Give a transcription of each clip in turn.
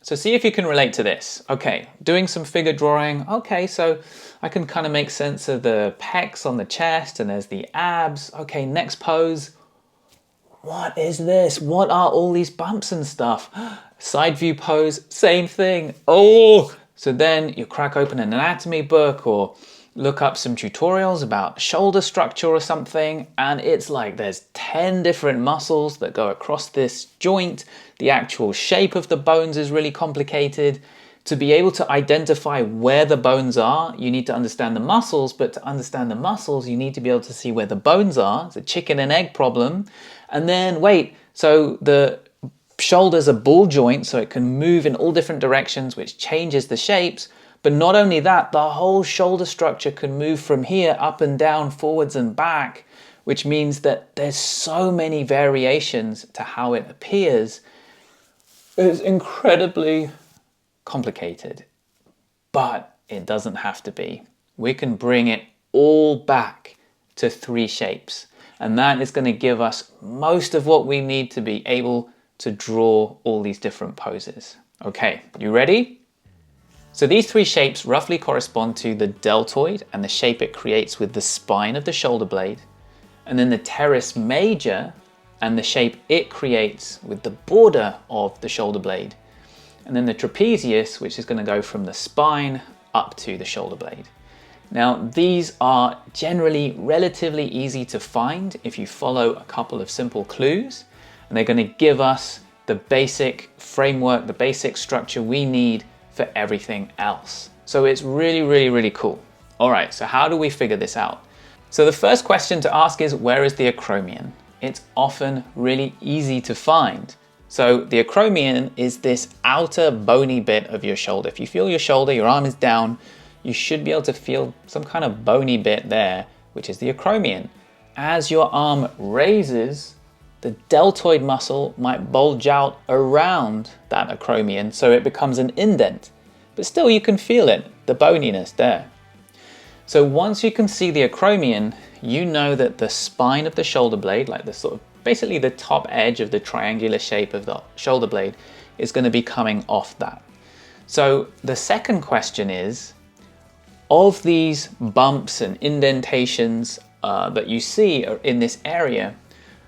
So see if you can relate to this. Okay, doing some figure drawing. Okay, so I can kind of make sense of the pecs on the chest and there's the abs. Okay, next pose. What is this? What are all these bumps and stuff? Side view pose, same thing. Oh, so then you crack open an anatomy book or look up some tutorials about shoulder structure or something, and it's like there's 10 different muscles that go across this joint. The actual shape of the bones is really complicated. To be able to identify where the bones are, you need to understand the muscles, but to understand the muscles, you need to be able to see where the bones are. It's a chicken and egg problem. And then, wait, so the shoulder's a ball joint, so it can move in all different directions, which changes the shapes. But not only that, the whole shoulder structure can move from here up and down, forwards and back, which means that there's so many variations to how it appears. It's incredibly complicated, but it doesn't have to be. We can bring it all back to 3 shapes, and that is going to give us most of what we need to be able to draw all these different poses. Okay, you ready? So these 3 shapes roughly correspond to the deltoid and the shape it creates with the spine of the shoulder blade, and then the teres major and the shape it creates with the border of the shoulder blade, and then the trapezius, which is going to go from the spine up to the shoulder blade. Now, these are generally relatively easy to find if you follow a couple of simple clues, and they're going to give us the basic framework, the basic structure we need for everything else. So it's really cool. All right, so how do we figure this out? So the first question to ask is, where is the acromion? It's often really easy to find. So the acromion is this outer bony bit of your shoulder. If you feel your shoulder, your arm is down, you should be able to feel some kind of bony bit there, which is the acromion. As your arm raises, the deltoid muscle might bulge out around that acromion, so it becomes an indent. But still you can feel it, the boniness there. So once you can see the acromion, you know that the spine of the shoulder blade, like the sort of basically the top edge of the triangular shape of the shoulder blade, is going to be coming off that. So the second question is, of these bumps and indentations that you see in this area,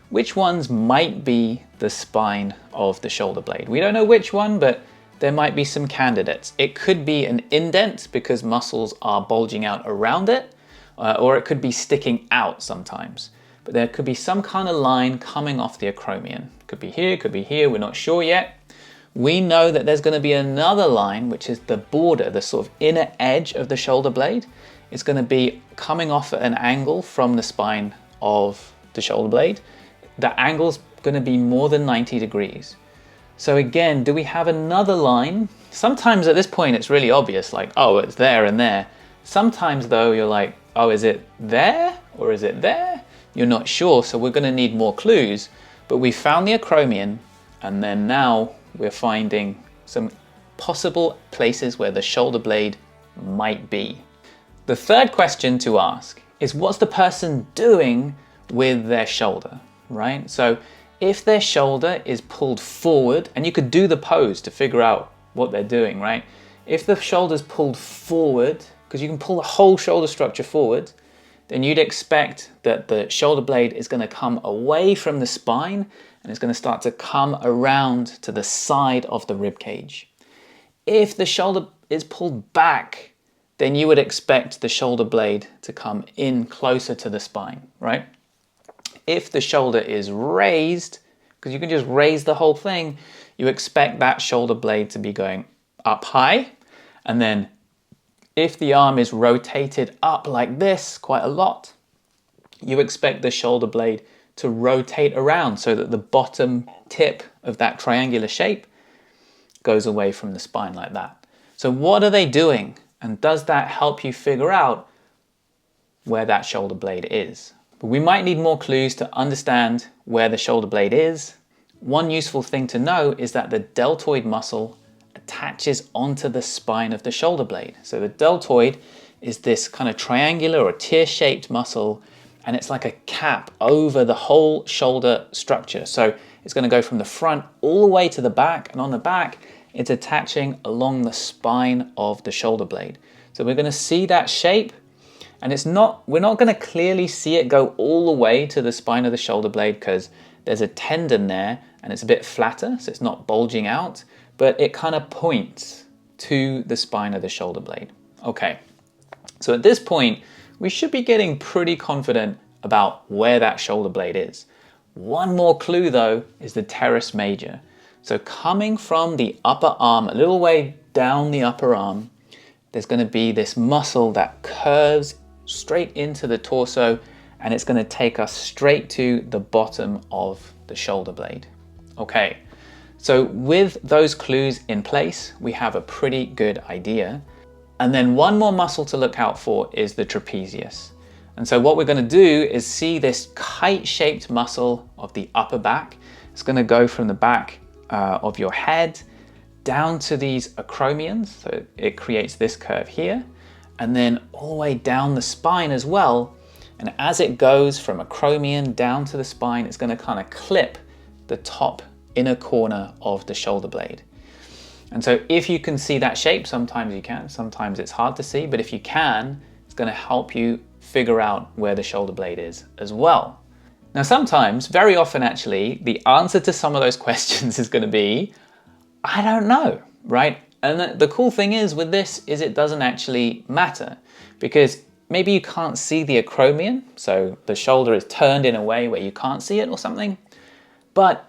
which ones might be the spine of the shoulder blade? We don't know which one, but there might be some candidates. It could be an indent because muscles are bulging out around it, or it could be sticking out sometimes. But there could be some kind of line coming off the acromion. Could be here, we're not sure yet. We know that there's going to be another line, which is the border, the sort of inner edge of the shoulder blade. It's going to be coming off at an angle from the spine of the shoulder blade. The angle's going to be more than 90 degrees. So again, do we have another line? Sometimes at this point it's really obvious, like, oh, it's there and there. Sometimes though, you're like, oh, is it there or is it there? You're not sure, so we're going to need more clues. But we found the acromion, and then now we're finding some possible places where the shoulder blade might be. The third question to ask is, what's the person doing with their shoulder, right? So if their shoulder is pulled forward, and you could do the pose to figure out what they're doing, right? If the shoulder's pulled forward, because you can pull the whole shoulder structure forward, then you'd expect that the shoulder blade is going to come away from the spine and it's going to start to come around to the side of the rib cage. If the shoulder is pulled back, then you would expect the shoulder blade to come in closer to the spine, right? If the shoulder is raised, because you can just raise the whole thing, you expect that shoulder blade to be going up high. And then if the arm is rotated up like this quite a lot, you expect the shoulder blade to rotate around so that the bottom tip of that triangular shape goes away from the spine like that. So what are they doing? And does that help you figure out where that shoulder blade is? But we might need more clues to understand where the shoulder blade is. One useful thing to know is that the deltoid muscle attaches onto the spine of the shoulder blade. So the deltoid is this kind of triangular or tear-shaped muscle, and it's like a cap over the whole shoulder structure. So it's going to go from the front all the way to the back, and on the back it's attaching along the spine of the shoulder blade. So we're going to see that shape, and we're not going to clearly see it go all the way to the spine of the shoulder blade because there's a tendon there and it's a bit flatter, so it's not bulging out, but it kind of points to the spine of the shoulder blade. Okay, so at this point, we should be getting pretty confident about where that shoulder blade is. One more clue though is the teres major. So coming from the upper arm, a little way down the upper arm, there's going to be this muscle that curves straight into the torso, and it's going to take us straight to the bottom of the shoulder blade. Okay, so with those clues in place, we have a pretty good idea. And then one more muscle to look out for is the trapezius. And so what we're going to do is see this kite-shaped muscle of the upper back. It's going to go from the back of your head down to these acromions. So it creates this curve here, and then all the way down the spine as well. And as it goes from acromion down to the spine, it's going to kind of clip the top inner corner of the shoulder blade. And so if you can see that shape, sometimes you can, sometimes it's hard to see, but if you can, it's going to help you figure out where the shoulder blade is as well. Now sometimes, very often actually, the answer to some of those questions is going to be, I don't know, right? And the cool thing is with this is it doesn't actually matter, because maybe you can't see the acromion, so the shoulder is turned in a way where you can't see it or something, but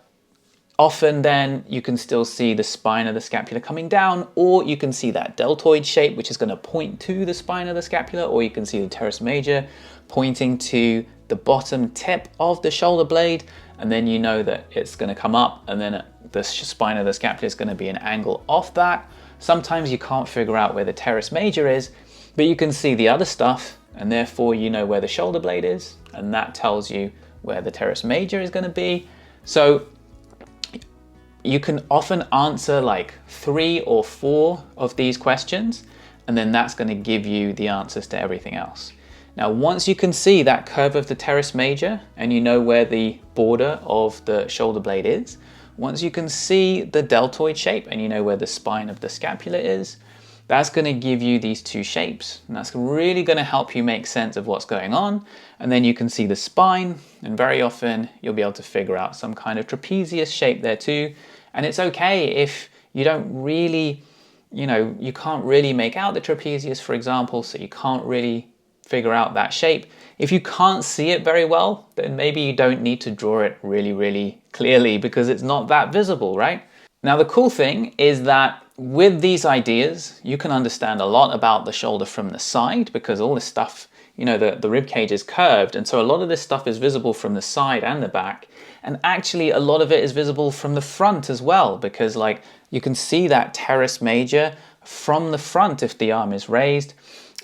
often then you can still see the spine of the scapula coming down, or you can see that deltoid shape, which is going to point to the spine of the scapula, or you can see the teres major pointing to the bottom tip of the shoulder blade, and then you know that it's going to come up, and then the spine of the scapula is going to be an angle off that. Sometimes you can't figure out where the teres major is, but you can see the other stuff, and therefore you know where the shoulder blade is, and that tells you where the teres major is going to be. So you can often answer like 3 or 4 of these questions, and then that's going to give you the answers to everything else. Now, once you can see that curve of the teres major and you know where the border of the shoulder blade is, once you can see the deltoid shape and you know where the spine of the scapula is, that's going to give you these 2 shapes, and that's really going to help you make sense of what's going on. And then you can see the spine, and very often you'll be able to figure out some kind of trapezius shape there too. And it's okay if you don't really, you can't really make out the trapezius, for example, so you can't really figure out that shape. If you can't see it very well, then maybe you don't need to draw it really, really clearly because it's not that visible, right? Now, the cool thing is that with these ideas, you can understand a lot about the shoulder from the side, because all this stuff, the rib cage is curved, and so a lot of this stuff is visible from the side and the back. And actually, a lot of it is visible from the front as well, because you can see that teres major from the front if the arm is raised.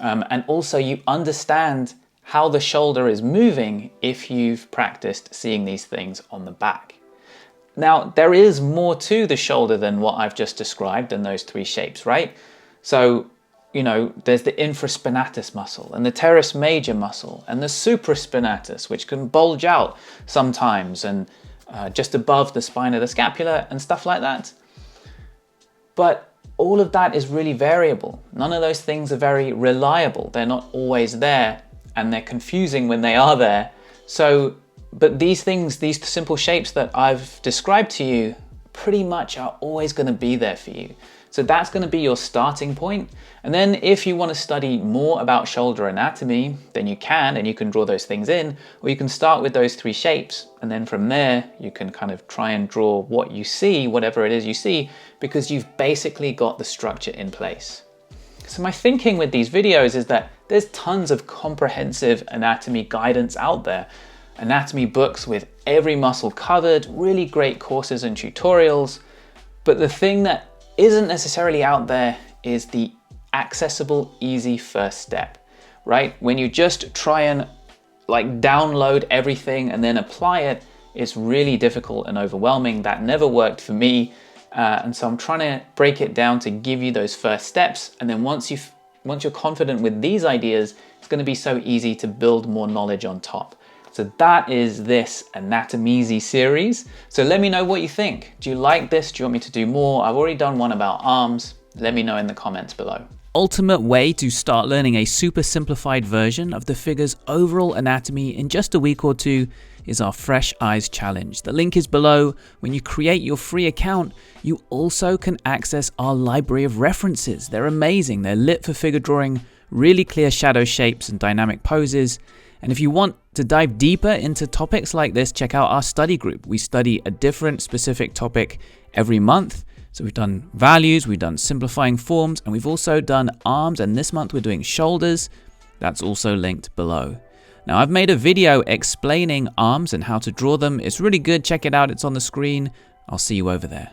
And also you understand how the shoulder is moving if you've practiced seeing these things on the back. Now, there is more to the shoulder than what I've just described in those 3 shapes, right? So, there's the infraspinatus muscle and the teres major muscle and the supraspinatus, which can bulge out sometimes and just above the spine of the scapula and stuff like that. But all of that is really variable. None of those things are very reliable. They're not always there, and they're confusing when they are there. So, but these things, these simple shapes that I've described to you, pretty much are always going to be there for you. So that's going to be your starting point. And then if you want to study more about shoulder anatomy, then you can, and you can draw those things in, or you can start with those 3 shapes. And then from there, you can kind of try and draw what you see, whatever it is you see, because you've basically got the structure in place. So my thinking with these videos is that there's tons of comprehensive anatomy guidance out there. Anatomy books with every muscle covered, really great courses and tutorials. But the thing that isn't necessarily out there is the accessible, easy first step, right? When you just try and download everything and then apply it, it's really difficult and overwhelming. That never worked for me. And so I'm trying to break it down to give you those first steps. And then once you're confident with these ideas, it's going to be so easy to build more knowledge on top. So that is this Anatomeasy series. So let me know what you think. Do you like this? Do you want me to do more? I've already done one about arms. Let me know in the comments below. Ultimate way to start learning a super simplified version of the figure's overall anatomy in just a week or two is our Fresh Eyes Challenge. The link is below. When you create your free account, you also can access our library of references. They're amazing. They're lit for figure drawing, really clear shadow shapes and dynamic poses. And if you want to dive deeper into topics like this, check out our study group. We study a different specific topic every month. So we've done values, we've done simplifying forms, and we've also done arms, and this month we're doing shoulders. That's also linked below. Now I've made a video explaining arms and how to draw them. It's really good, check it out, it's on the screen. I'll see you over there.